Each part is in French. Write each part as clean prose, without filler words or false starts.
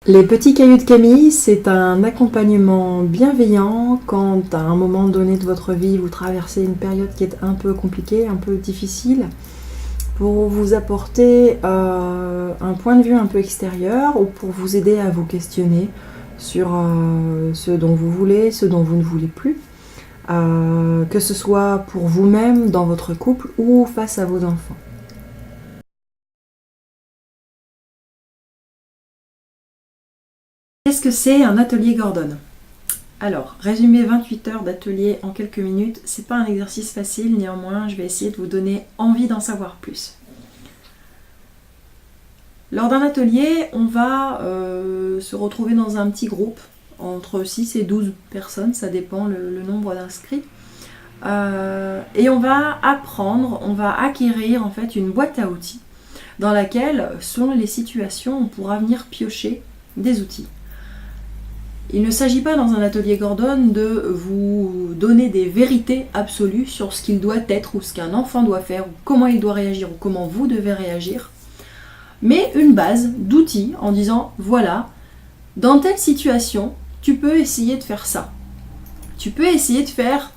Les petits cailloux de Camille, c'est un accompagnement bienveillant quand à un moment donné de votre vie vous traversez une période qui est un peu compliquée, un peu difficile, pour vous apporter un point de vue un peu extérieur ou pour vous aider à vous questionner sur ce dont vous voulez, ce dont vous ne voulez plus, que ce soit pour vous-même, dans votre couple ou face à vos enfants. Qu'est-ce que c'est un atelier Gordon ? Alors, résumer 28 heures d'atelier en quelques minutes, c'est pas un exercice facile, néanmoins je vais essayer de vous donner envie d'en savoir plus. Lors d'un atelier, on va se retrouver dans un petit groupe, entre 6 et 12 personnes, ça dépend le nombre d'inscrits. Et on va apprendre, on va acquérir en fait une boîte à outils dans laquelle, selon les situations, on pourra venir piocher des outils. Il ne s'agit pas dans un atelier Gordon de vous donner des vérités absolues sur ce qu'il doit être ou ce qu'un enfant doit faire ou comment il doit réagir ou comment vous devez réagir, mais une base d'outils en disant voilà, dans telle situation, tu peux essayer de faire ça. Tu peux essayer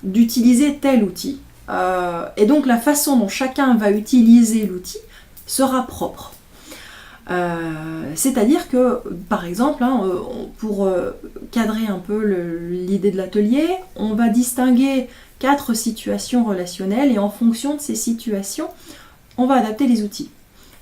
d'utiliser tel outil. Et donc la façon dont chacun va utiliser l'outil sera propre. C'est-à-dire que, par exemple, pour cadrer un peu l'idée de l'atelier, on va distinguer 4 situations relationnelles et en fonction de ces situations, on va adapter les outils.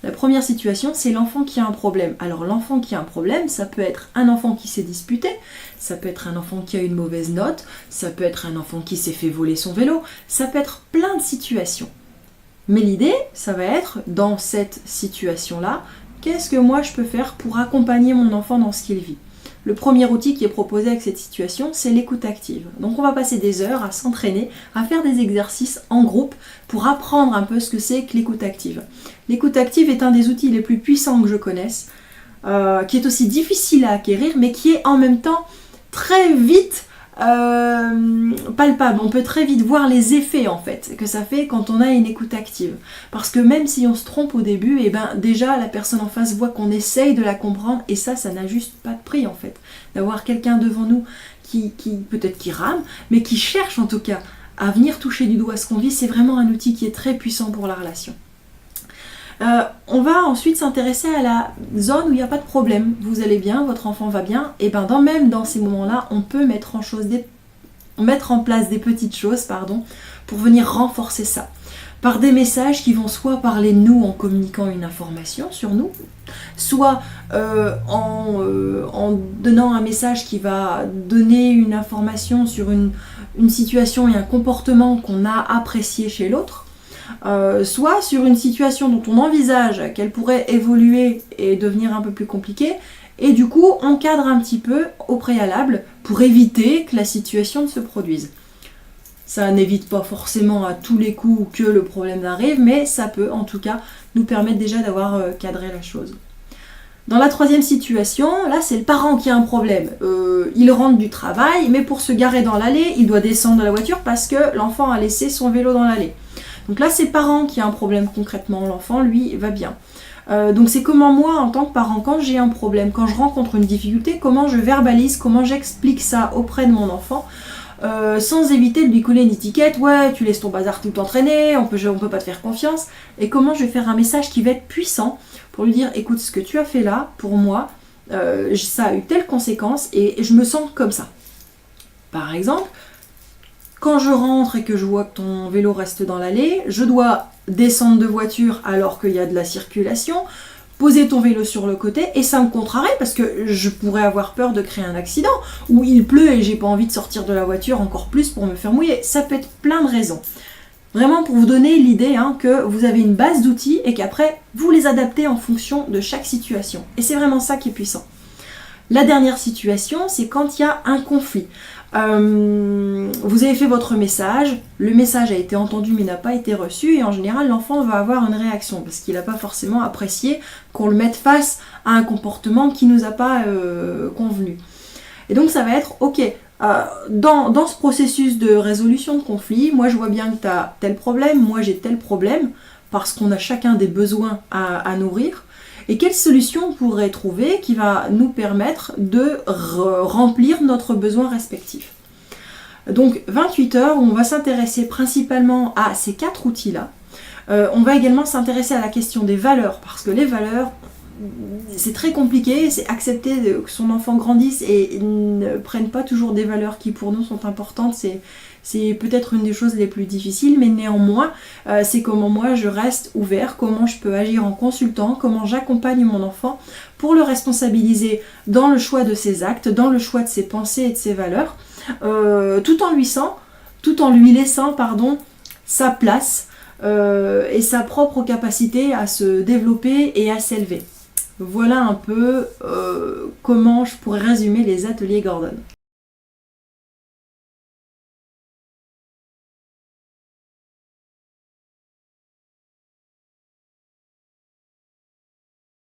La première situation, c'est l'enfant qui a un problème. Alors l'enfant qui a un problème, ça peut être un enfant qui s'est disputé, ça peut être un enfant qui a une mauvaise note, ça peut être un enfant qui s'est fait voler son vélo, ça peut être plein de situations. Mais l'idée, ça va être, dans cette situation-là, qu'est-ce que moi je peux faire pour accompagner mon enfant dans ce qu'il vit ? Le premier outil qui est proposé avec cette situation, c'est l'écoute active. Donc on va passer des heures à s'entraîner, à faire des exercices en groupe pour apprendre un peu ce que c'est que l'écoute active. L'écoute active est un des outils les plus puissants que je connaisse, qui est aussi difficile à acquérir, mais qui est en même temps très vite palpable. On peut très vite voir les effets en fait que ça fait quand on a une écoute active, parce que même si on se trompe au début, et ben déjà la personne en face voit qu'on essaye de la comprendre, et ça n'a juste pas de prix en fait, d'avoir quelqu'un devant nous qui peut-être qui rame, mais qui cherche en tout cas à venir toucher du doigt ce qu'on vit. C'est vraiment un outil qui est très puissant pour la relation. On va ensuite s'intéresser à la zone où il n'y a pas de problème. Vous allez bien, votre enfant va bien, et bien même dans ces moments-là, on peut mettre en place des petites choses pour venir renforcer ça. Par des messages qui vont soit parler de nous en communiquant une information sur nous, soit en donnant un message qui va donner une information sur une situation et un comportement qu'on a apprécié chez l'autre. Soit sur une situation dont on envisage qu'elle pourrait évoluer et devenir un peu plus compliquée, et du coup on cadre un petit peu au préalable pour éviter que la situation ne se produise. Ça n'évite pas forcément à tous les coups que le problème arrive, mais ça peut en tout cas nous permettre déjà d'avoir cadré la chose. Dans la troisième situation, là c'est le parent qui a un problème. Il rentre du travail, mais pour se garer dans l'allée, il doit descendre de la voiture parce que l'enfant a laissé son vélo dans l'allée. Donc là, c'est le parent qui a un problème concrètement, l'enfant, lui, va bien. Donc c'est comment moi, en tant que parent, quand j'ai un problème, quand je rencontre une difficulté, comment je verbalise, comment j'explique ça auprès de mon enfant, sans éviter de lui coller une étiquette, ouais, tu laisses ton bazar tout entraîner, on peut pas te faire confiance, et comment je vais faire un message qui va être puissant pour lui dire, écoute, ce que tu as fait là, pour moi, ça a eu telle conséquence, et je me sens comme ça. Par exemple, quand je rentre et que je vois que ton vélo reste dans l'allée, je dois descendre de voiture alors qu'il y a de la circulation, poser ton vélo sur le côté, et ça me contrarie parce que je pourrais avoir peur de créer un accident, ou il pleut et j'ai pas envie de sortir de la voiture encore plus pour me faire mouiller. Ça peut être plein de raisons. Vraiment pour vous donner l'idée que vous avez une base d'outils et qu'après vous les adaptez en fonction de chaque situation. Et c'est vraiment ça qui est puissant. La dernière situation, c'est quand il y a un conflit. Vous avez fait votre message, le message a été entendu mais n'a pas été reçu, et en général l'enfant va avoir une réaction parce qu'il n'a pas forcément apprécié qu'on le mette face à un comportement qui ne nous a pas convenu. Et donc ça va être ok, dans ce processus de résolution de conflit, moi je vois bien que tu as tel problème, moi j'ai tel problème, parce qu'on a chacun des besoins à nourrir. Et quelle solution on pourrait trouver qui va nous permettre de remplir notre besoin respectif. Donc 28 heures où on va s'intéresser principalement à ces 4 outils-là. On va également s'intéresser à la question des valeurs, parce que les valeurs, c'est très compliqué, c'est accepter que son enfant grandisse et ne prenne pas toujours des valeurs qui pour nous sont importantes, c'est peut-être une des choses les plus difficiles, mais néanmoins, c'est comment moi je reste ouvert, comment je peux agir en consultant, comment j'accompagne mon enfant pour le responsabiliser dans le choix de ses actes, dans le choix de ses pensées et de ses valeurs, tout en lui laissant sa place et sa propre capacité à se développer et à s'élever. Voilà un peu comment je pourrais résumer les ateliers Gordon.